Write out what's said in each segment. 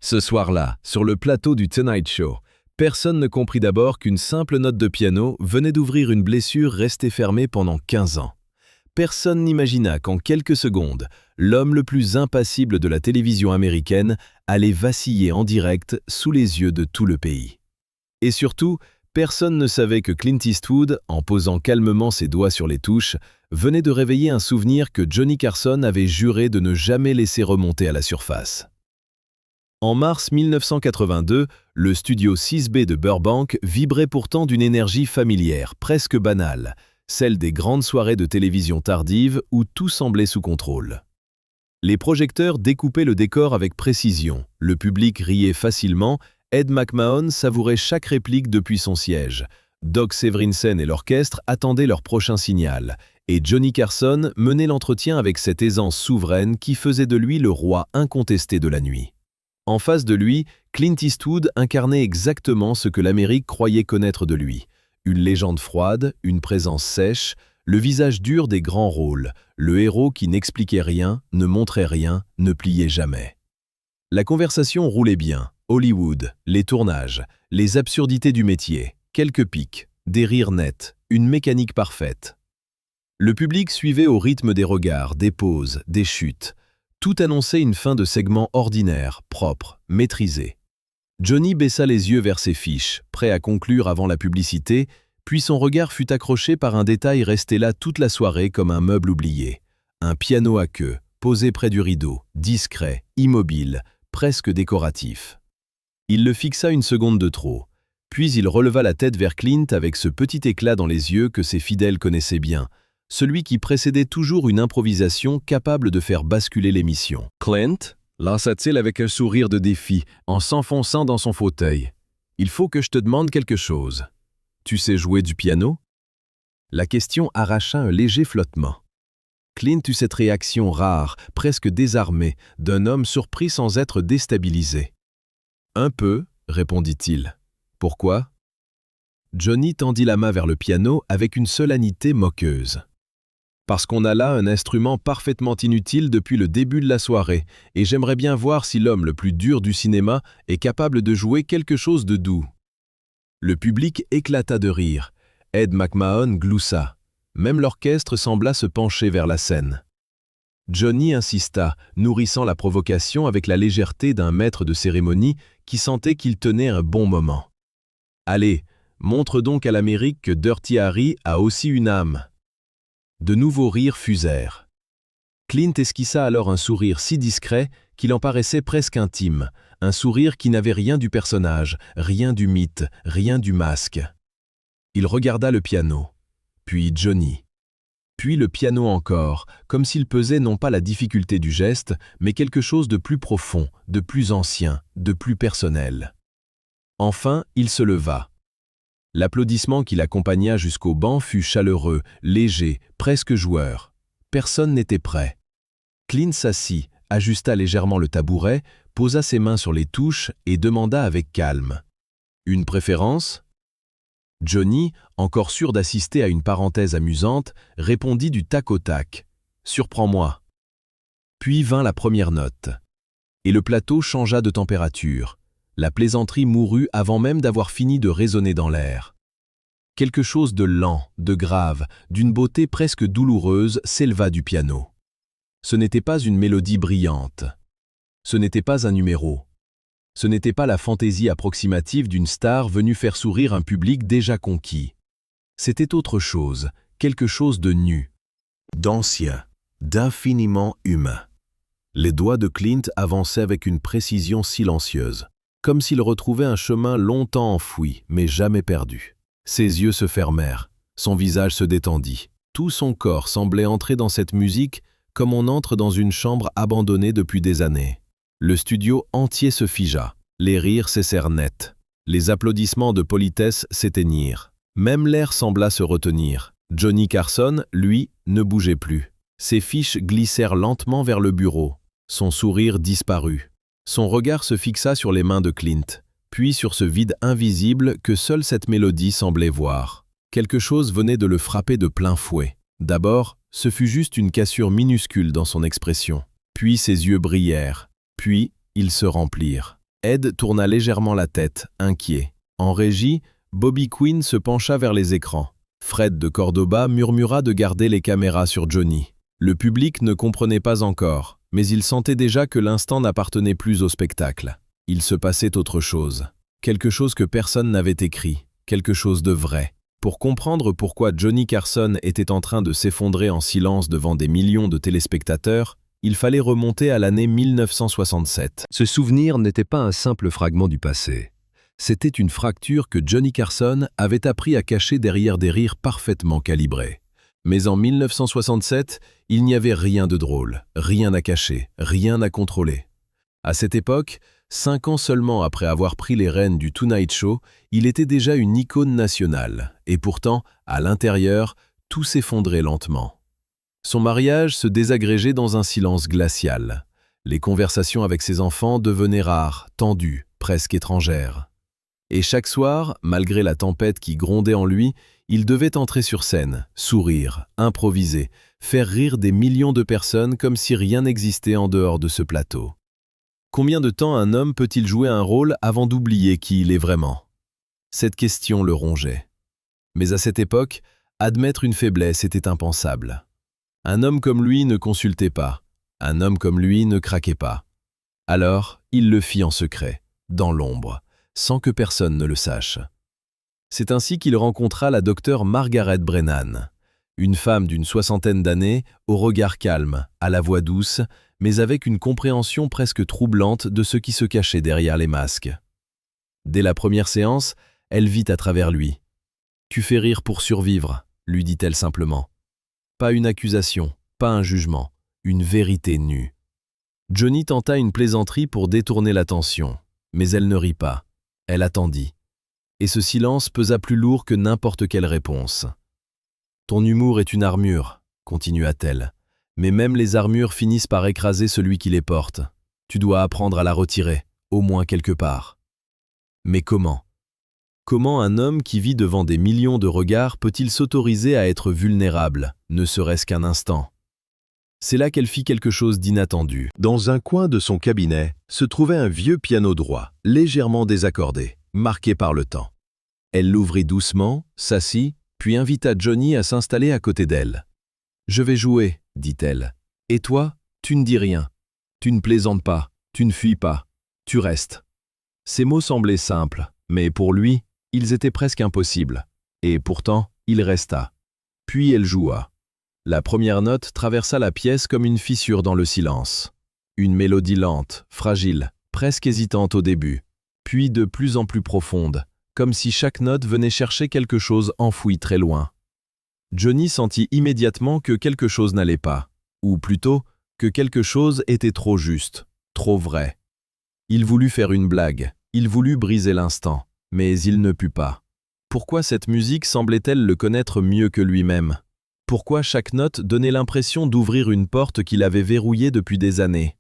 Ce soir-là, sur le plateau du Tonight Show, personne ne comprit d'abord qu'une simple note de piano venait d'ouvrir une blessure restée fermée pendant 15 ans. Personne n'imagina qu'en quelques secondes, l'homme le plus impassible de la télévision américaine allait vaciller en direct sous les yeux de tout le pays. Et surtout, personne ne savait que Clint Eastwood, en posant calmement ses doigts sur les touches, venait de réveiller un souvenir que Johnny Carson avait juré de ne jamais laisser remonter à la surface. En mars 1982, le studio 6B de Burbank vibrait pourtant d'une énergie familière, presque banale, celle des grandes soirées de télévision tardive où tout semblait sous contrôle. Les projecteurs découpaient le décor avec précision, le public riait facilement, Ed McMahon savourait chaque réplique depuis son siège, Doc Severinsen et l'orchestre attendaient leur prochain signal, et Johnny Carson menait l'entretien avec cette aisance souveraine qui faisait de lui le roi incontesté de la nuit. En face de lui, Clint Eastwood incarnait exactement ce que l'Amérique croyait connaître de lui. Une légende froide, une présence sèche, le visage dur des grands rôles, le héros qui n'expliquait rien, ne montrait rien, ne pliait jamais. La conversation roulait bien. Hollywood, les tournages, les absurdités du métier, quelques pics, des rires nets, une mécanique parfaite. Le public suivait au rythme des regards, des pauses, des chutes. Tout annonçait une fin de segment ordinaire, propre, maîtrisé. Johnny baissa les yeux vers ses fiches, prêt à conclure avant la publicité, puis son regard fut accroché par un détail resté là toute la soirée comme un meuble oublié. Un piano à queue, posé près du rideau, discret, immobile, presque décoratif. Il le fixa une seconde de trop, puis il releva la tête vers Clint avec ce petit éclat dans les yeux que ses fidèles connaissaient bien, celui qui précédait toujours une improvisation capable de faire basculer l'émission. « Clint » lança-t-il avec un sourire de défi, en s'enfonçant dans son fauteuil. « Il faut que je te demande quelque chose. Tu sais jouer du piano ?» La question arracha un léger flottement. Clint eut cette réaction rare, presque désarmée, d'un homme surpris sans être déstabilisé. « Un peu, » répondit-il. « Pourquoi ?» Johnny tendit la main vers le piano avec une solennité moqueuse. Parce qu'on a là un instrument parfaitement inutile depuis le début de la soirée, et j'aimerais bien voir si l'homme le plus dur du cinéma est capable de jouer quelque chose de doux. Le public éclata de rire. Ed McMahon gloussa. Même l'orchestre sembla se pencher vers la scène. Johnny insista, nourrissant la provocation avec la légèreté d'un maître de cérémonie qui sentait qu'il tenait un bon moment. « Allez, montre donc à l'Amérique que Dirty Harry a aussi une âme. » De nouveaux rires fusèrent. Clint esquissa alors un sourire si discret qu'il en paraissait presque intime, un sourire qui n'avait rien du personnage, rien du mythe, rien du masque. Il regarda le piano, puis Johnny, puis le piano encore, comme s'il pesait non pas la difficulté du geste, mais quelque chose de plus profond, de plus ancien, de plus personnel. Enfin, il se leva. L'applaudissement qui l'accompagna jusqu'au banc fut chaleureux, léger, presque joueur. Personne n'était prêt. Clint s'assit, ajusta légèrement le tabouret, posa ses mains sur les touches et demanda avec calme. « Une préférence ?» Johnny, encore sûr d'assister à une parenthèse amusante, répondit du tac au tac. « Surprends-moi. » Puis vint la première note. Et le plateau changea de température. La plaisanterie mourut avant même d'avoir fini de résonner dans l'air. Quelque chose de lent, de grave, d'une beauté presque douloureuse s'éleva du piano. Ce n'était pas une mélodie brillante. Ce n'était pas un numéro. Ce n'était pas la fantaisie approximative d'une star venue faire sourire un public déjà conquis. C'était autre chose, quelque chose de nu, d'ancien, d'infiniment humain. Les doigts de Clint avançaient avec une précision silencieuse, comme s'il retrouvait un chemin longtemps enfoui, mais jamais perdu. Ses yeux se fermèrent, son visage se détendit. Tout son corps semblait entrer dans cette musique comme on entre dans une chambre abandonnée depuis des années. Le studio entier se figea, les rires cessèrent net, les applaudissements de politesse s'éteignirent. Même l'air sembla se retenir. Johnny Carson, lui, ne bougeait plus. Ses fiches glissèrent lentement vers le bureau. Son sourire disparut. Son regard se fixa sur les mains de Clint, puis sur ce vide invisible que seule cette mélodie semblait voir. Quelque chose venait de le frapper de plein fouet. D'abord, ce fut juste une cassure minuscule dans son expression. Puis ses yeux brillèrent. Puis, ils se remplirent. Ed tourna légèrement la tête, inquiet. En régie, Bobby Quinn se pencha vers les écrans. Fred de Cordoba murmura de garder les caméras sur Johnny. Le public ne comprenait pas encore, mais il sentait déjà que l'instant n'appartenait plus au spectacle. Il se passait autre chose. Quelque chose que personne n'avait écrit, quelque chose de vrai. Pour comprendre pourquoi Johnny Carson était en train de s'effondrer en silence devant des millions de téléspectateurs, il fallait remonter à l'année 1967. Ce souvenir n'était pas un simple fragment du passé. C'était une fracture que Johnny Carson avait appris à cacher derrière des rires parfaitement calibrés. Mais en 1967, il n'y avait rien de drôle, rien à cacher, rien à contrôler. À cette époque, 5 ans seulement après avoir pris les rênes du Tonight Show, il était déjà une icône nationale, et pourtant, à l'intérieur, tout s'effondrait lentement. Son mariage se désagrégeait dans un silence glacial. Les conversations avec ses enfants devenaient rares, tendues, presque étrangères. Et chaque soir, malgré la tempête qui grondait en lui, il devait entrer sur scène, sourire, improviser, faire rire des millions de personnes comme si rien n'existait en dehors de ce plateau. Combien de temps un homme peut-il jouer un rôle avant d'oublier qui il est vraiment? Cette question le rongeait. Mais à cette époque, admettre une faiblesse était impensable. Un homme comme lui ne consultait pas. Un homme comme lui ne craquait pas. Alors, il le fit en secret, dans l'ombre, sans que personne ne le sache. C'est ainsi qu'il rencontra la docteure Margaret Brennan, une femme d'une 60aine d'années, au regard calme, à la voix douce, mais avec une compréhension presque troublante de ce qui se cachait derrière les masques. Dès la première séance, elle vit à travers lui. « Tu fais rire pour survivre », lui dit-elle simplement. Pas une accusation, pas un jugement, une vérité nue. Johnny tenta une plaisanterie pour détourner l'attention, mais elle ne rit pas. Elle attendit. Et ce silence pesa plus lourd que n'importe quelle réponse. « Ton humour est une armure », continua-t-elle. « Mais même les armures finissent par écraser celui qui les porte. Tu dois apprendre à la retirer, au moins quelque part. » Mais comment? Comment un homme qui vit devant des millions de regards peut-il s'autoriser à être vulnérable, ne serait-ce qu'un instant? C'est là qu'elle fit quelque chose d'inattendu. Dans un coin de son cabinet se trouvait un vieux piano droit, légèrement désaccordé, marqué par le temps. Elle l'ouvrit doucement, s'assit, puis invita Johnny à s'installer à côté d'elle. « Je vais jouer », dit-elle. « Et toi, tu ne dis rien. Tu ne plaisantes pas, tu ne fuis pas, tu restes. » Ces mots semblaient simples, mais pour lui, ils étaient presque impossibles. Et pourtant, il resta. Puis elle joua. La première note traversa la pièce comme une fissure dans le silence. Une mélodie lente, fragile, presque hésitante au début, puis de plus en plus profonde, comme si chaque note venait chercher quelque chose enfoui très loin. Johnny sentit immédiatement que quelque chose n'allait pas, ou plutôt que quelque chose était trop juste, trop vrai. Il voulut faire une blague, il voulut briser l'instant, mais il ne put pas. Pourquoi cette musique semblait-elle le connaître mieux que lui-même? Pourquoi chaque note donnait l'impression d'ouvrir une porte qu'il avait verrouillée depuis des années?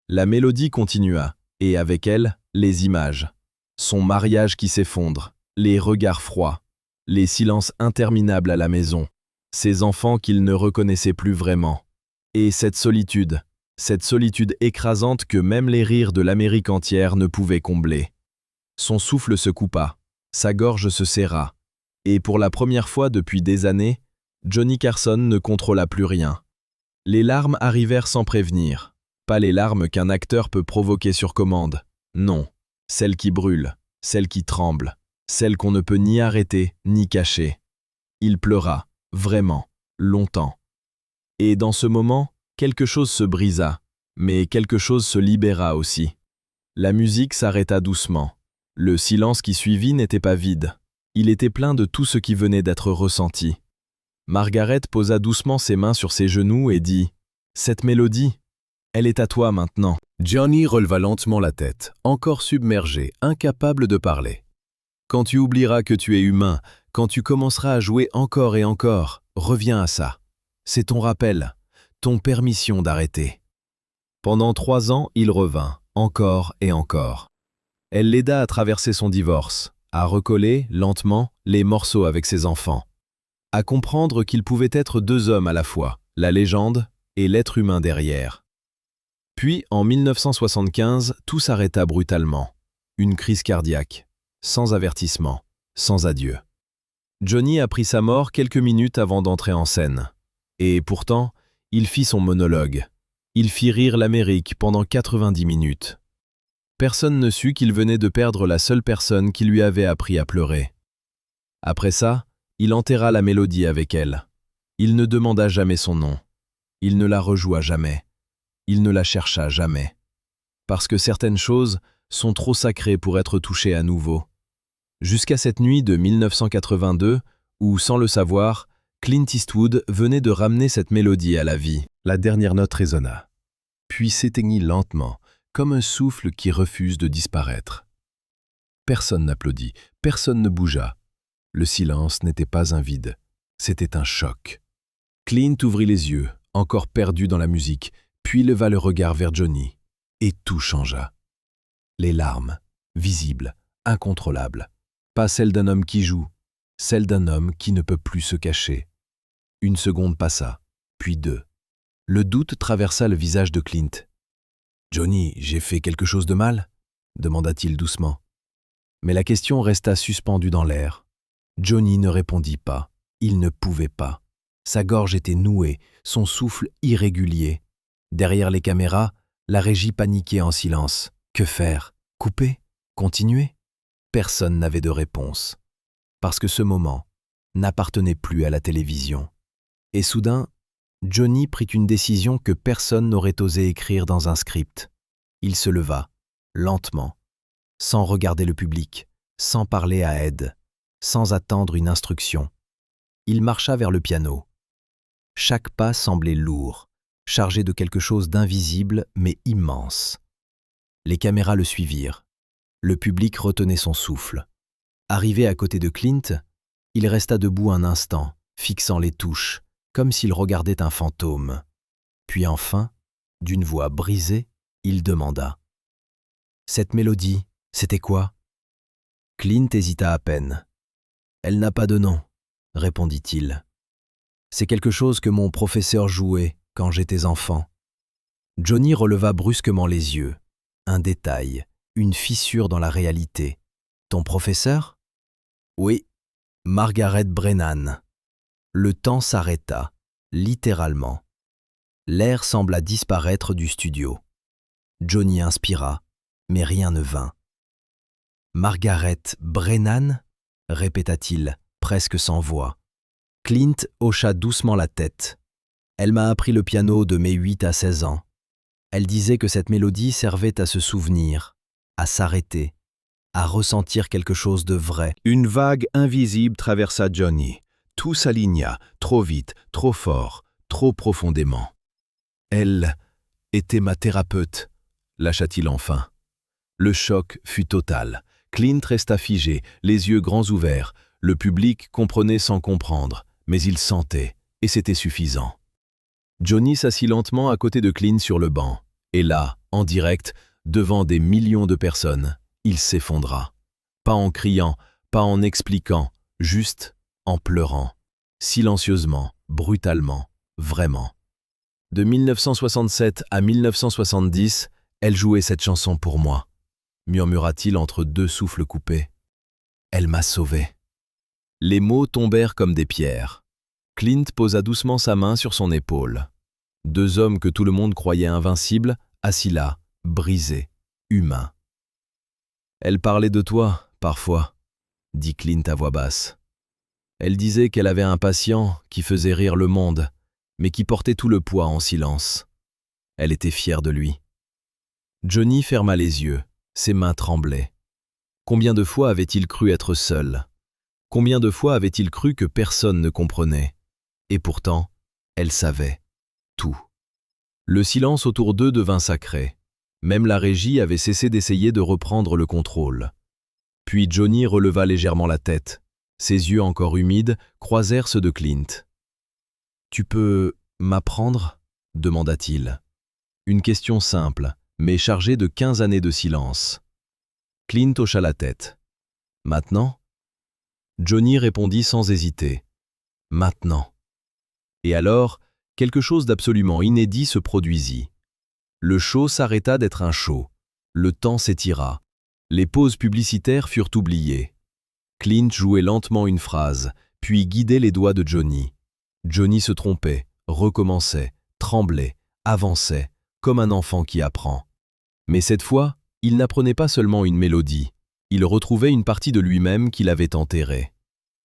La mélodie continua, et avec elle, les images. Son mariage qui s'effondre, les regards froids, les silences interminables à la maison, ses enfants qu'il ne reconnaissait plus vraiment. Et cette solitude écrasante que même les rires de l'Amérique entière ne pouvaient combler. Son souffle se coupa, sa gorge se serra, et pour la première fois depuis des années, Johnny Carson ne contrôla plus rien. Les larmes arrivèrent sans prévenir, pas les larmes qu'un acteur peut provoquer sur commande, non, celles qui brûlent, celles qui tremblent, celles qu'on ne peut ni arrêter ni cacher. Il pleura, vraiment, longtemps. Et dans ce moment, quelque chose se brisa, mais quelque chose se libéra aussi. La musique s'arrêta doucement. Le silence qui suivit n'était pas vide. Il était plein de tout ce qui venait d'être ressenti. Margaret posa doucement ses mains sur ses genoux et dit « Cette mélodie, elle est à toi maintenant. » Johnny releva lentement la tête, encore submergé, incapable de parler. « Quand tu oublieras que tu es humain, quand tu commenceras à jouer encore et encore, reviens à ça. C'est ton rappel, ton permission d'arrêter. » Pendant 3 ans, il revint, encore et encore. Elle l'aida à traverser son divorce, à recoller, lentement, les morceaux avec ses enfants, à comprendre qu'ils pouvaient être 2 hommes à la fois, la légende et l'être humain derrière. Puis, en 1975, tout s'arrêta brutalement. Une crise cardiaque, sans avertissement, sans adieu. Johnny apprit sa mort quelques minutes avant d'entrer en scène. Et pourtant, il fit son monologue. Il fit rire l'Amérique pendant 90 minutes. Personne ne sut qu'il venait de perdre la seule personne qui lui avait appris à pleurer. Après ça, il enterra la mélodie avec elle. Il ne demanda jamais son nom. Il ne la rejoua jamais. Il ne la chercha jamais. Parce que certaines choses sont trop sacrées pour être touchées à nouveau. Jusqu'à cette nuit de 1982, où, sans le savoir, Clint Eastwood venait de ramener cette mélodie à la vie. La dernière note résonna, puis s'éteignit lentement, comme un souffle qui refuse de disparaître. Personne n'applaudit, personne ne bougea. Le silence n'était pas un vide, c'était un choc. Clint ouvrit les yeux, encore perdu dans la musique, puis leva le regard vers Johnny, et tout changea. Les larmes, visibles, incontrôlables, pas celles d'un homme qui joue, celles d'un homme qui ne peut plus se cacher. Une seconde passa, puis deux. Le doute traversa le visage de Clint. « Johnny, j'ai fait quelque chose de mal ?» demanda-t-il doucement. Mais la question resta suspendue dans l'air. Johnny ne répondit pas. Il ne pouvait pas. Sa gorge était nouée, son souffle irrégulier. Derrière les caméras, la régie paniquait en silence. Que faire? Couper? Continuer? Personne n'avait de réponse. Parce que ce moment n'appartenait plus à la télévision. Et soudain, Johnny prit une décision que personne n'aurait osé écrire dans un script. Il se leva, lentement, sans regarder le public, sans parler à Ed, sans attendre une instruction. Il marcha vers le piano. Chaque pas semblait lourd, chargé de quelque chose d'invisible mais immense. Les caméras le suivirent. Le public retenait son souffle. Arrivé à côté de Clint, il resta debout un instant, fixant les touches, comme s'il regardait un fantôme. Puis enfin, d'une voix brisée, il demanda « Cette mélodie, c'était quoi ?» Clint hésita à peine. « Elle n'a pas de nom, » répondit-il. « C'est quelque chose que mon professeur jouait quand j'étais enfant. » Johnny releva brusquement les yeux. Un détail, une fissure dans la réalité. « Ton professeur ?»« Oui, Margaret Brennan. » Le temps s'arrêta, littéralement. L'air sembla disparaître du studio. Johnny inspira, mais rien ne vint. « Margaret Brennan ?» répéta-t-il, presque sans voix. Clint hocha doucement la tête. « Elle m'a appris le piano de mes 8 à 16 ans. Elle disait que cette mélodie servait à se souvenir, à s'arrêter, à ressentir quelque chose de vrai. » Une vague invisible traversa Johnny. Tout s'aligna, trop vite, trop fort, trop profondément. « Elle était ma thérapeute », lâcha-t-il enfin. Le choc fut total. Clint resta figé, les yeux grands ouverts. Le public comprenait sans comprendre, mais il sentait, et c'était suffisant. Johnny s'assit lentement à côté de Clint sur le banc. Et là, en direct, devant des millions de personnes, il s'effondra. Pas en criant, pas en expliquant, juste en pleurant. Silencieusement, brutalement, vraiment. De 1967 à 1970, elle jouait cette chanson pour moi, murmura-t-il entre deux souffles coupés. Elle m'a sauvé. Les mots tombèrent comme des pierres. Clint posa doucement sa main sur son épaule. Deux hommes que tout le monde croyait invincibles, assis là, brisés, humains. Elle parlait de toi, parfois, dit Clint à voix basse. Elle disait qu'elle avait un patient qui faisait rire le monde, mais qui portait tout le poids en silence. Elle était fière de lui. Johnny ferma les yeux, ses mains tremblaient. Combien de fois avait-il cru être seul? Combien de fois avait-il cru que personne ne comprenait? Et pourtant, elle savait tout. Le silence autour d'eux devint sacré. Même la régie avait cessé d'essayer de reprendre le contrôle. Puis Johnny releva légèrement la tête. Ses yeux encore humides croisèrent ceux de Clint. « Tu peux m'apprendre ?» demanda-t-il. Une question simple, mais chargée de 15 années de silence. Clint hocha la tête. « Maintenant ?» Johnny répondit sans hésiter. « Maintenant. » Et alors, quelque chose d'absolument inédit se produisit. Le show s'arrêta d'être un show. Le temps s'étira. Les pauses publicitaires furent oubliées. Clint jouait lentement une phrase, puis guidait les doigts de Johnny. Johnny se trompait, recommençait, tremblait, avançait, comme un enfant qui apprend. Mais cette fois, il n'apprenait pas seulement une mélodie, il retrouvait une partie de lui-même qu'il avait enterrée.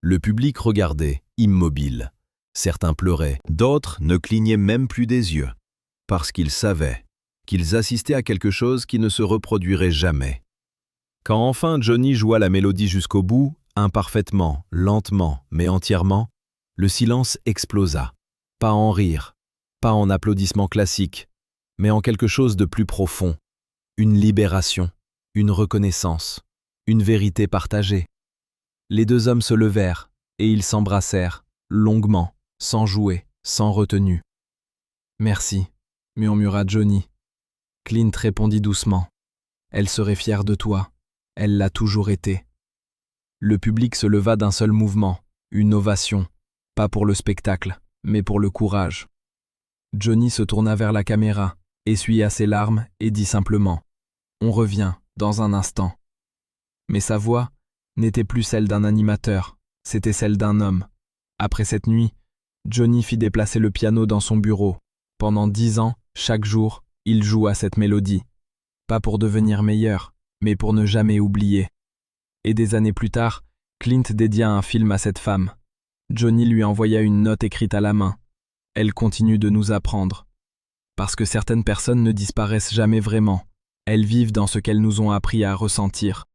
Le public regardait, immobile. Certains pleuraient, d'autres ne clignaient même plus des yeux, parce qu'ils savaient qu'ils assistaient à quelque chose qui ne se reproduirait jamais. Quand enfin Johnny joua la mélodie jusqu'au bout, imparfaitement, lentement, mais entièrement, le silence explosa. Pas en rire, pas en applaudissements classiques, mais en quelque chose de plus profond. Une libération, une reconnaissance, une vérité partagée. Les deux hommes se levèrent, et ils s'embrassèrent, longuement, sans jouer, sans retenue. « Merci », murmura Johnny. Clint répondit doucement. « Elle serait fière de toi. Elle l'a toujours été. » Le public se leva d'un seul mouvement, une ovation, pas pour le spectacle, mais pour le courage. Johnny se tourna vers la caméra, essuya ses larmes et dit simplement « On revient, dans un instant. » Mais sa voix n'était plus celle d'un animateur, c'était celle d'un homme. Après cette nuit, Johnny fit déplacer le piano dans son bureau. Pendant 10 ans, chaque jour, il joua cette mélodie. Pas pour devenir meilleur, mais pour ne jamais oublier. Et des années plus tard, Clint dédia un film à cette femme. Johnny lui envoya une note écrite à la main. Elle continue de nous apprendre. Parce que certaines personnes ne disparaissent jamais vraiment. Elles vivent dans ce qu'elles nous ont appris à ressentir.